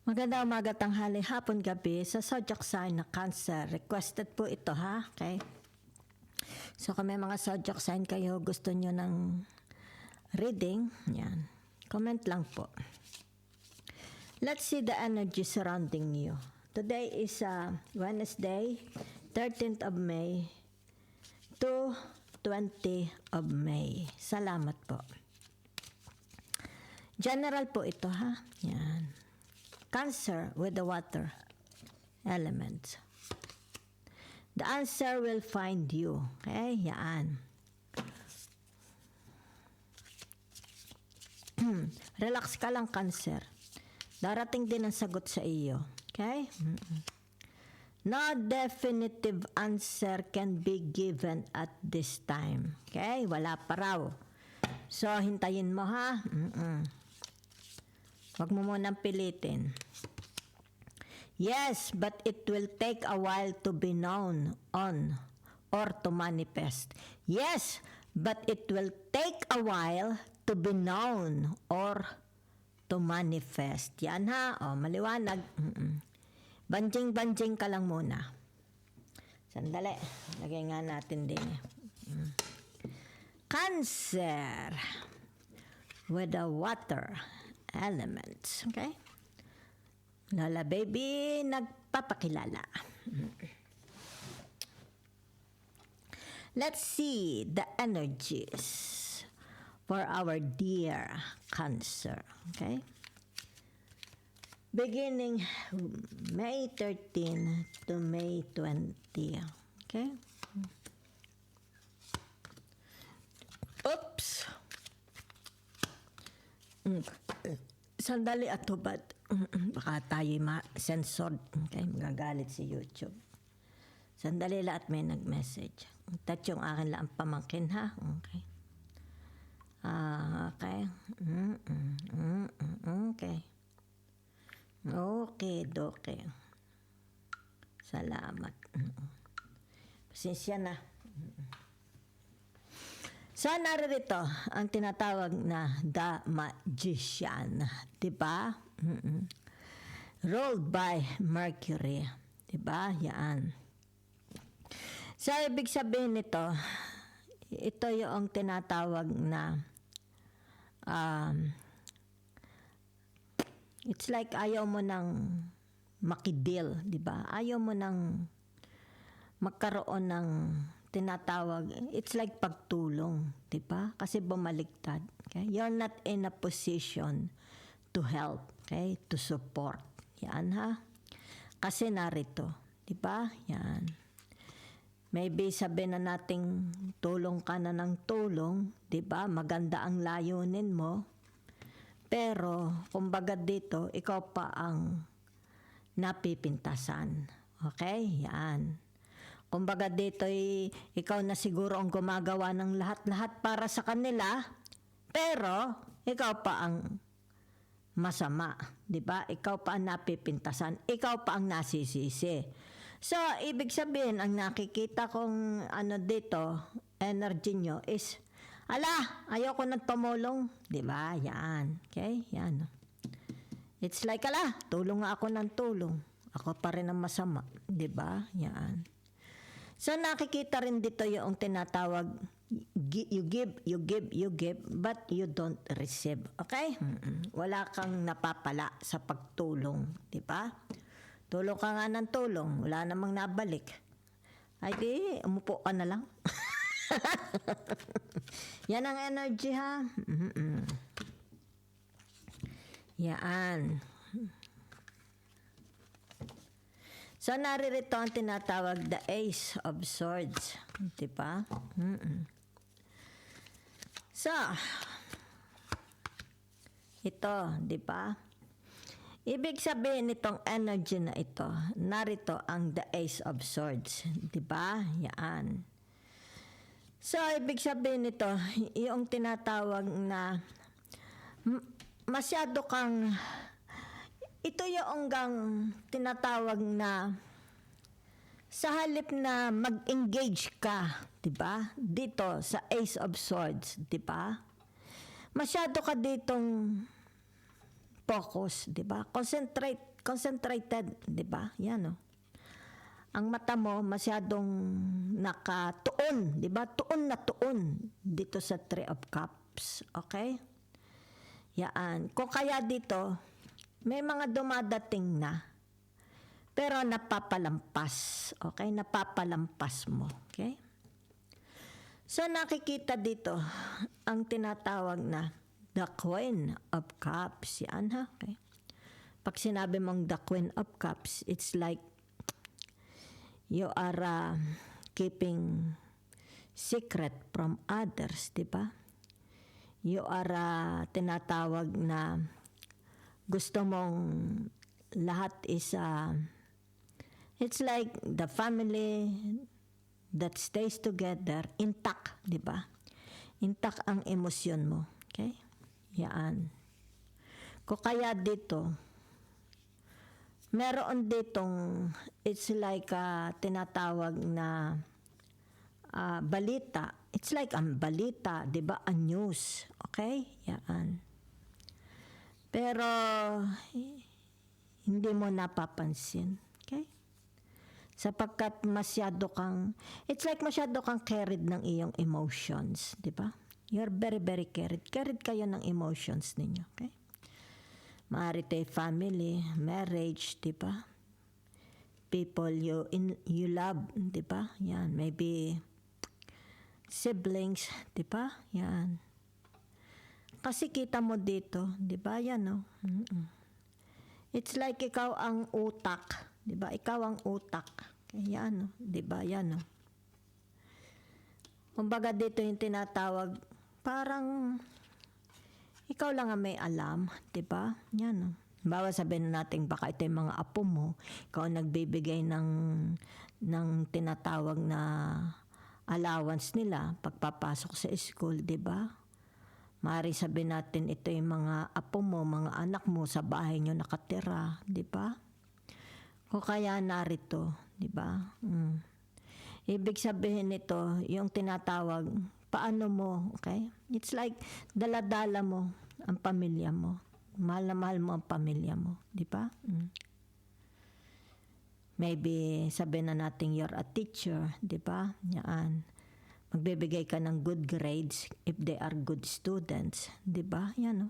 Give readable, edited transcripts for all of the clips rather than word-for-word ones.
Maganda umaga, tanghali, hapon, gabi sa zodiac sign na Cancer. Requested po ito, ha? Okay? So kung may mga zodiac sign kayo, gusto nyo ng reading, yan. Comment lang po. Let's see the energy surrounding you. Today is Wednesday, 13th of May to 20 of May. Salamat po. General po ito, ha? Yan. Cancer with the water element. The answer will find you. Okay? Yan. Relax ka lang, Cancer. Darating din ang sagot sa iyo. Okay? No definitive answer can be given at this time. Okay? Wala pa raw. So, hintayin mo, ha? Huwag mo munang pilitin. Yes, but it will take a while to be known on or to manifest. Yes, but it will take a while to be known or to manifest. Yan, ha? O, maliwanag. Banjing-banjing ka lang muna. Sandali. Lagay nga natin din. Cancer with the water elements. Okay? Lola Baby, nagpapakilala. Let's see the energies for our dear Cancer. Okay? Beginning May 13 to May 20. Okay? Oops! Sandali at hubad. Baka tayo ma-censored. Okay, magagalit si YouTube. Sandali lang at may nag-message. Touch yung akin lang ang pamangkin, ha? Okay. Okay. Okay. Okay. Salamat. Pasensya na. So, naririto ang tinatawag na The Magician. Diba? Ruled by Mercury. Diba? Yan. So, ibig sabihin nito, ito yung tinatawag na it's like ayaw mo nang makidil. Diba? Ayaw mo nang magkaroon ng tinatawag, it's like pagtulong, di ba? Kasi bumaliktad. Okay? You're not in a position to help, okay? To support. Yan, ha? Kasi narito, di ba? Yan. Maybe sabihin na nating tulong ka na ng tulong, di ba? Maganda ang layunin mo. Pero, kumbaga dito, ikaw pa ang napipintasan. Okay? Yan. Kumbaga dito ikaw na siguro ang gumagawa ng lahat-lahat para sa kanila, pero ikaw pa ang masama, 'di ba? Ikaw pa ang napipintasan, ikaw pa ang nasisisi. So, ibig sabihin ang nakikita kong dito, energy nyo is ayoko nang tumulong, 'di ba? Yan. Okay? Yan. It's like tulong nga ako ng tulong. Ako pa rin ang masama, 'di ba? Yan. So, nakikita rin dito yung tinatawag, you give, but you don't receive. Okay? Wala kang napapala sa pagtulong. Diba? Tulong ka nga ng tulong. Wala namang nabalik. Ay di, umupo ka na lang. Yan ang energy, ha? Yan. So, naririto ang tinatawag the Ace of Swords. Diba? So, ito, diba? Ibig sabihin nitong energy na ito, narito ang the Ace of Swords. Diba? Yan. So, ibig sabihin nito, yung tinatawag na masyado kang ito yung tinatawag na sa halip na mag-engage ka, 'di ba? Dito sa Ace of Swords, 'di ba? Masyado ka ditong focus, di ba? Concentrated, di ba? Yan, oh. Ang mata mo masyadong nakatuon, di ba? Tuon na tuon dito sa Three of Cups, okay? Yan. Kung kaya dito, may mga dumadating na, pero napapalampas, okay? Napapalampas mo, okay? So nakikita dito ang tinatawag na the Queen of Cups, yan ha, okay? Pag sinabi mong the Queen of Cups, it's like you are keeping secret from others, di ba? You are tinatawag na gusto mong lahat is it's like the family that stays together intact, di ba? Intact ang emosyon mo, okay? Yan. Kung kaya dito, meron ditong, it's like tinatawag na balita. It's like ang balita, di ba? Ang news. Okay? Yan. Pero, hindi mo napapansin. Okay? Sapagkat masyado kang, it's like masyado kang carried ng iyong emotions. Di ba? You're very, very carried. Carried kayo ng emotions ninyo. Okay? Maaari tayo family, marriage, di ba? People you love, di ba? Yan, maybe siblings, di ba? Yan. Kasi kita mo dito, di ba? Yan, no? It's like ikaw ang utak, di ba? Ikaw ang utak. Yan, no? Di ba? Yan, no? Kumbaga dito yung tinatawag, parang ikaw lang ang may alam, di ba? Yan, no? Bawa sabihin natin baka ito yung mga apo mo, ikaw ang nagbibigay ng tinatawag na allowance nila pagpapasok sa school, di ba? Maaari sabihin natin ito yung mga apo mo, mga anak mo sa bahay nyo nakatira, di ba? O kaya narito, di ba? Ibig sabihin nito, yung tinatawag, paano mo, okay? It's like dala-dala mo ang pamilya mo. Mahal na mahal mo ang pamilya mo, di ba? Maybe sabihin na natin you're a teacher, di ba? Yan. Magbibigay ka ng good grades if they are good students, di ba? Yan, no?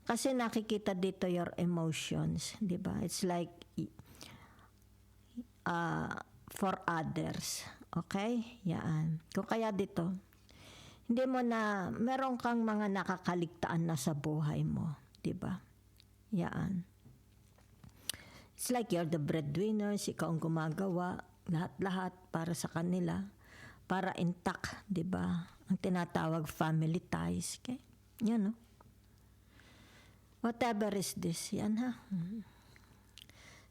Kasi nakikita dito your emotions, di ba? It's like for others, okay? Yan. Kung kaya dito, hindi mo na, meron kang mga nakakaligtaan na sa buhay mo, di ba? Yan. It's like you're the breadwinners, ikaw ang gumagawa, lahat-lahat para sa kanila, para intact, di ba? Ang tinatawag family ties, okay? Yan, no? Whatever is this, yan ha?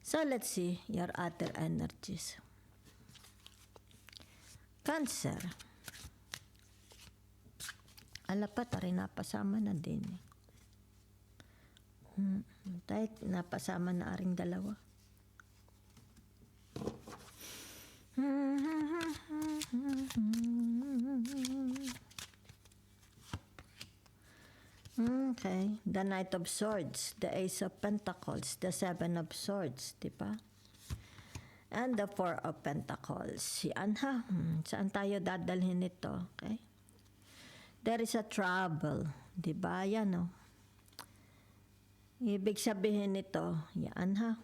So, let's see your other energies. Cancer. Alapat, rin napasama na din. Tayo, napasama na aring dalawa. Okay. The Knight of Swords, the Ace of Pentacles, the Seven of Swords, di ba? And the Four of Pentacles. Yan ha. Saan tayo dadalhin ito? Okay. There is a trouble, di ba? Yan, no? Ibig sabihin nito, yan ha.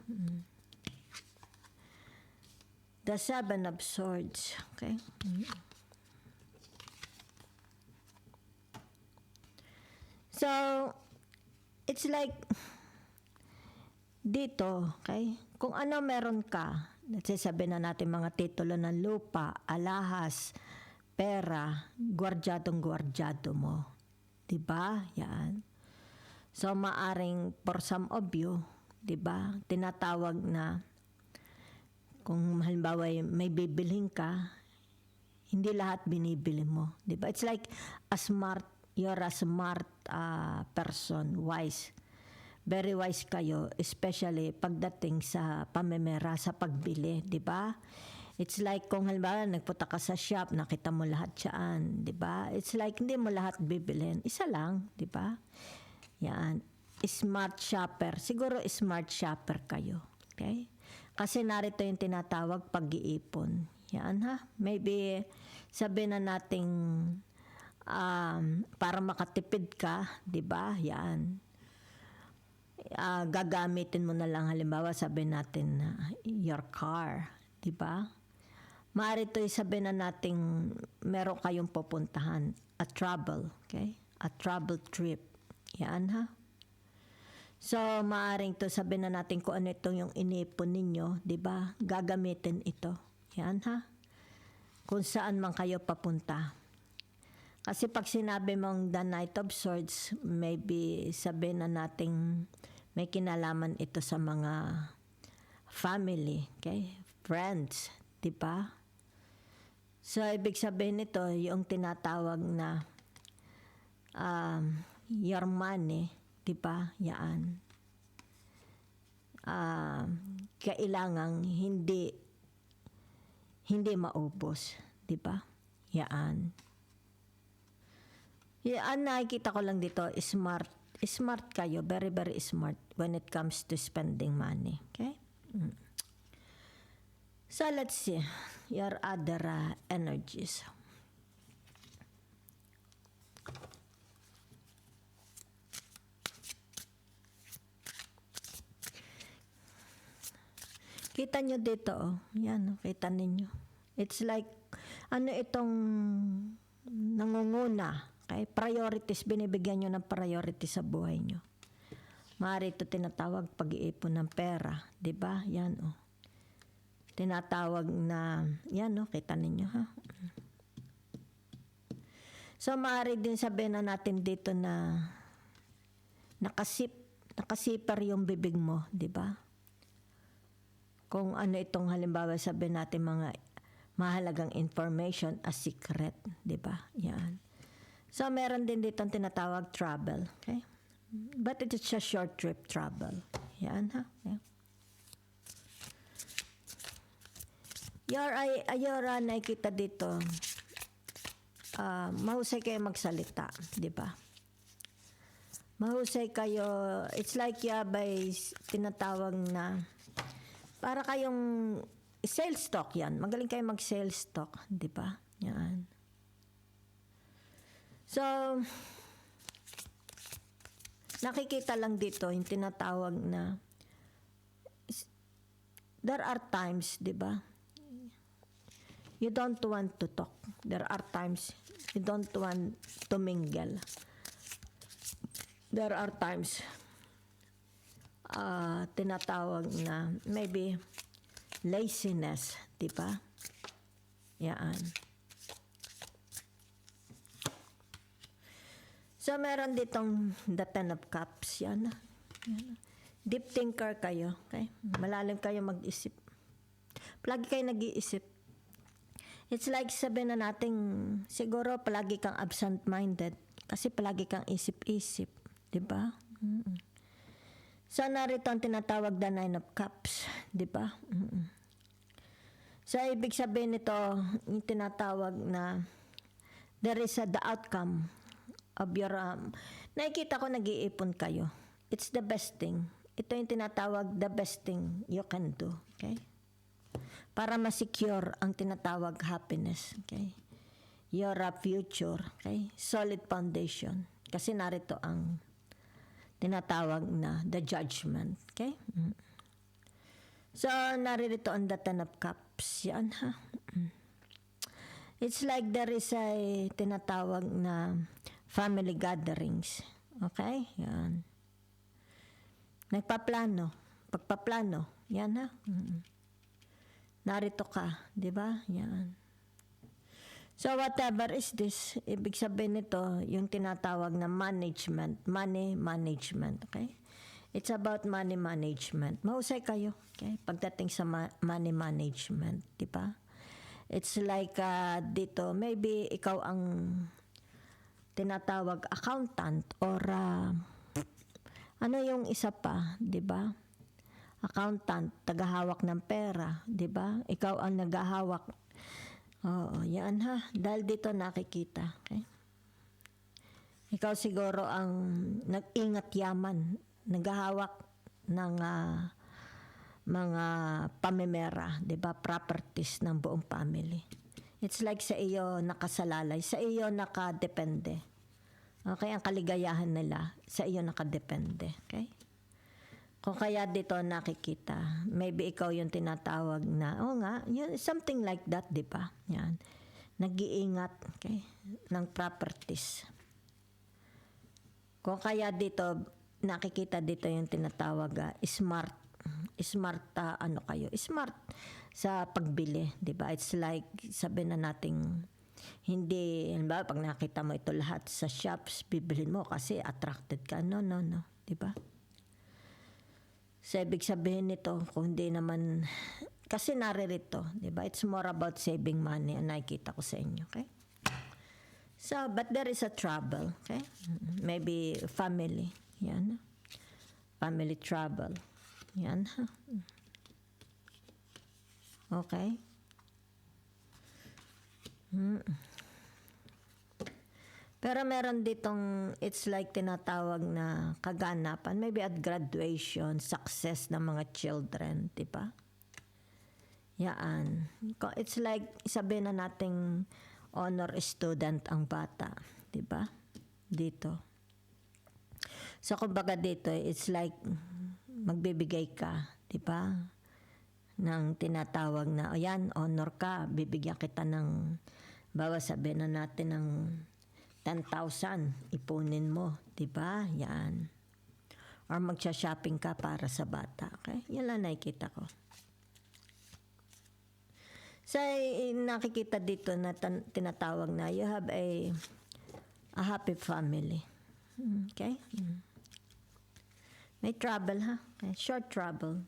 The Seven of Swords, okay? So, it's like dito, okay? Kung ano meron ka, let's say sabihin na natin mga titulo ng lupa, alahas, pera, gwardyadong-gwardyado mo. Diba? Yan. So, maaring for some of you, diba? Tinatawag na kung halimbawa may bibilhin ka, hindi lahat binibili mo. Diba? It's like you're a smart person, wise. Very wise kayo, especially pagdating sa pamemera, sa pagbili, diba? It's like kung halimbawa nagpunta ka sa shop, nakita mo lahat siyaan, 'di ba? It's like hindi mo lahat bibilhin, isa lang, 'di ba? Yan. smart shopper. Siguro smart shopper kayo. Okay? Kasi narito yung tinatawag pag-iipon. Yan ha. Maybe sabihin na nating para makatipid ka, 'di ba? Yan. Gagamitin mo na lang halimbawa sabihin natin your car, 'di ba? Maaari ito sabihin na nating meron kayong pupuntahan, a travel, okay? A travel trip. Yan ha. So, maaring to sabihin na natin kung ano itong yung inipon ninyo, 'di ba? Gagamitin ito. Yan ha. Kung saan man kayo papunta. Kasi pag sinabi mong the Knight of Swords, maybe sabihin na nating may kinalaman ito sa mga family, okay? Friends, 'di ba? So, ibig sabihin nito, yung tinatawag na your money, 'di ba? Yan. Kailangang hindi maubos, 'di ba? Yan. Yan, nakikita ko lang dito, smart kayo, very very smart when it comes to spending money, okay? So let's see your other energies. Kita nyo dito, oh. Yan, kita ninyo. It's like, ano itong nangunguna. Okay? Priorities, binibigyan nyo ng priority sa buhay nyo. Maaari ito tinatawag pag-iipon ng pera. Diba? Yan, oh. Tinatawag na, yan, oh. Kita ninyo, ha? So, maaari din sabihin na natin dito na nakasipar yung bibig mo. Diba? Kung ano itong halimbawa sabihin natin mga mahalagang information, a secret, 'di ba? Yan. So meron din dito ang tinatawag travel, okay? But it is a short trip travel. Yan ha. Okay. Your nakikita dito, mahusay kayo magsalita, 'di ba? Mahusay kayo, it's like by tinatawag na para kayong sales talk yan. Magaling kayo mag-sales talk. Di ba? Yan. So, nakikita lang dito yung tinatawag na there are times, di ba? You don't want to talk. There are times you don't want to mingle. There are times tinatawag na maybe laziness, di ba? Yan. So, meron ditong the Ten of Cups. Yan. Deep thinker kayo. Okay? Malalim kayo mag-isip. Palagi kayo nag-iisip. It's like sabihin na natin, siguro palagi kang absent-minded kasi palagi kang isip-isip. Di ba? So, narito ang tinatawag the Nine of Cups. Di ba? So, ibig sabihin nito, yung tinatawag na there is the outcome of your... nakikita ko nag-iipon kayo. It's the best thing. Ito yung tinatawag the best thing you can do. Okay? Para ma-secure ang tinatawag happiness. Okay? Your future. Okay? Solid foundation. Kasi narito ang tinatawag na the judgment. Okay? So, narito ang the Ten of Cups. Yan, ha? It's like there is a tinatawag na family gatherings. Okay? Yan. Nagpaplano. Pagpaplano. Yan, ha? Narito ka. Diba? Yan. So, whatever is this, ibig sabihin nito, yung tinatawag na management, money management, okay? It's about money management. Mahusay kayo, okay? Pagdating sa money management, di ba? It's like dito, maybe ikaw ang tinatawag accountant or ano yung isa pa, di ba? Accountant, tagahawak ng pera, di ba? Ikaw ang naghahawak. Oo, yan ha. Dahil dito nakikita. Okay? Ikaw siguro ang nag-ingat yaman. naghahawak ng mga pamimera, 'di ba? Properties ng buong family. It's like sa iyo nakasalalay, sa iyo nakadepende. Okay, ang kaligayahan nila sa iyo nakadepende, okay? Kung kaya dito nakikita, maybe ikaw yung tinatawag na, something like that, di ba? Yan. Nag-iingat, okay, ng properties. Kung kaya dito, nakikita dito yung tinatawag, smart. Smart, smart sa pagbili, di ba? It's like, sabi na nating, hindi, halimbawa, pag nakita mo ito lahat sa shops, bibilhin mo kasi attracted ka. No, di ba? So, ibig sabihin nito, kung hindi naman, kasi naririto, di ba? It's more about saving money, ang nakikita ko sa inyo, okay? So, but there is a trouble, okay? Maybe family, yan. Family trouble, yan. Okay? Pero meron ditong, it's like tinatawag na kaganapan, maybe at graduation, success ng mga children, di ba? Yan. It's like, sabihin na nating honor student ang bata, di ba? Dito. So, kumbaga dito, it's like, magbibigay ka, di ba? Nang tinatawag na, ayan, honor ka, bibigyan kita ng, bawa sabihin na natin ng 10,000, ipunin mo, di ba? Yan. Or magsha-shopping ka para sa bata, okay? Yan lang nakikita ko. So, nakikita dito na tinatawag na you have a happy family. Okay? May travel, ha? Okay. Short travel.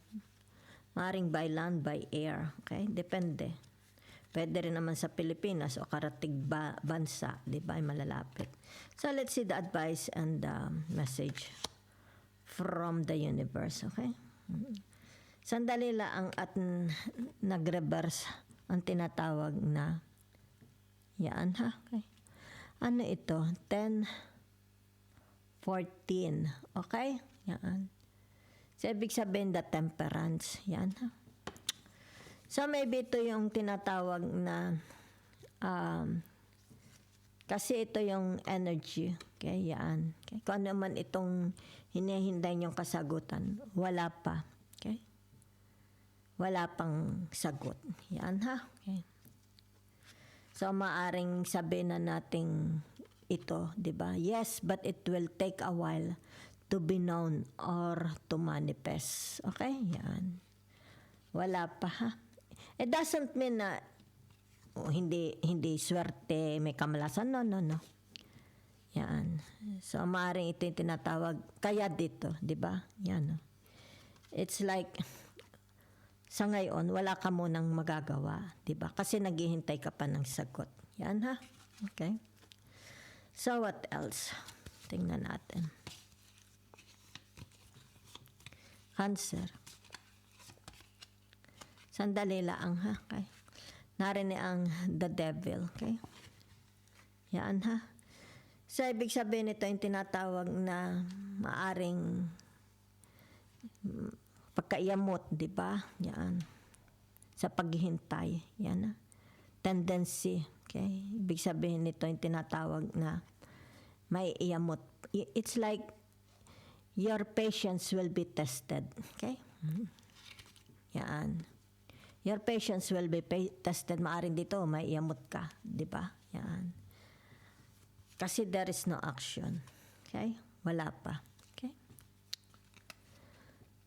Maring by land, by air. Okay? Depende. Pwede rin naman sa Pilipinas o karatig bansa, di ba? Ay malalapit. So, let's see the advice and message from the universe, okay? Sandali lang at nag-reverse ang tinatawag na yan, ha? Okay. Ano ito? 10, 14. Okay? Yan. So, ibig sabihin the temperance. Yan, ha? So, maybe ito yung tinatawag na kasi ito yung energy. Okay, yan. Okay. Kung ano man itong hinihinday niyong kasagutan, wala pa. Okay? Wala pang sagot. Yan, ha? Okay. So, maaring sabihin na nating ito, di ba? Yes, but it will take a while to be known or to manifest. Okay? Yan. Wala pa, ha? It doesn't mean na hindi swerte, may kamalasan. No. Yan. So, maaaring ito yung tinatawag, kaya dito, di ba? Yan. It's like, sa ngayon, wala ka munang magagawa, di ba? Kasi naghihintay ka pa ng sagot. Yan, ha? Okay. So, what else? Tingnan natin. Cancer. Sandali lang, ha? Okay. Narinig ang the devil, okay? Yan, ha? So, ibig sabihin ito yung tinatawag na maaring pagkaiyamot, di ba? Yan. Sa paghihintay. Yan, ha? Tendency, okay? Ibig sabihin nito yung tinatawag na may iyamot. It's like your patience will be tested, okay? Yan. Your patience will be tested. Maaring dito, may iyamot ka. Di ba? Yan. Kasi there is no action. Okay? Wala pa. Okay?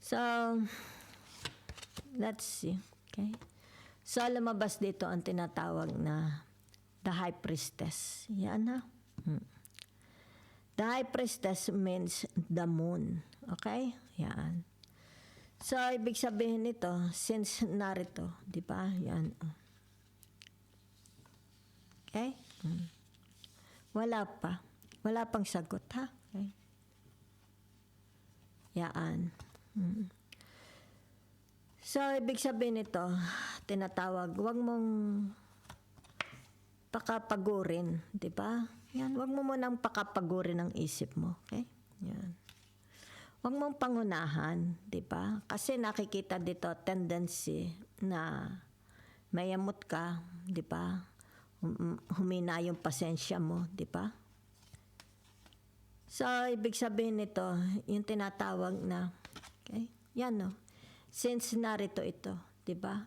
So, let's see. Okay? So, lumabas dito ang tinatawag na the high priestess. Yan, ha? The high priestess means the moon. Okay? Yan. So, ibig sabihin nito, since narito, di ba? Yan. Okay? Wala pa. Wala pang sagot, ha? Okay? Yan. So, ibig sabihin nito, tinatawag, wag mong pakapagurin, di ba? Yan, wag mo munang pakapagurin ang isip mo, okay? Yan. Huwag mong pangunahan, di ba? Kasi nakikita dito tendency na mayamot ka, di ba? Humina yung pasensya mo, di ba? So, ibig sabihin nito, yung tinatawag na, okay, yan no, since narito ito, di ba?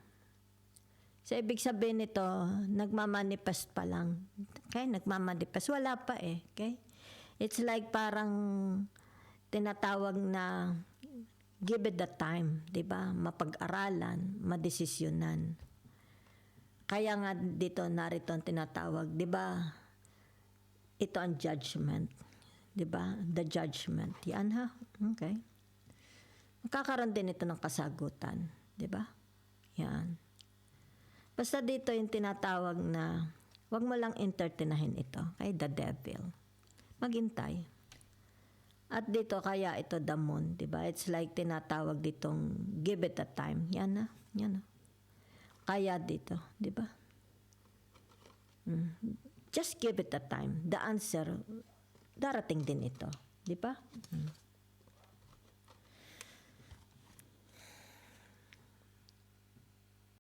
So, ibig sabihin nito, nagmamanifest pa lang. Okay, nagmamanifest. Wala pa eh, okay? It's like parang tinatawag na give it the time, di ba? Mapag-aralan, madesisyonan. Kaya nga dito narito ang tinatawag, di ba? Ito ang judgment, di ba? The judgment. Yan ha? Okay. Magkakaroon din ito ng kasagutan, di ba? Yan. Basta dito yung tinatawag na wag mo lang entertainahin ito, okay? The devil. Maghintay. At dito kaya ito the moon, di ba? It's like tinatawag ditong give it a time. Yan na, yan na. Kaya dito, di ba? Just give it a time. The answer, darating din ito, di ba?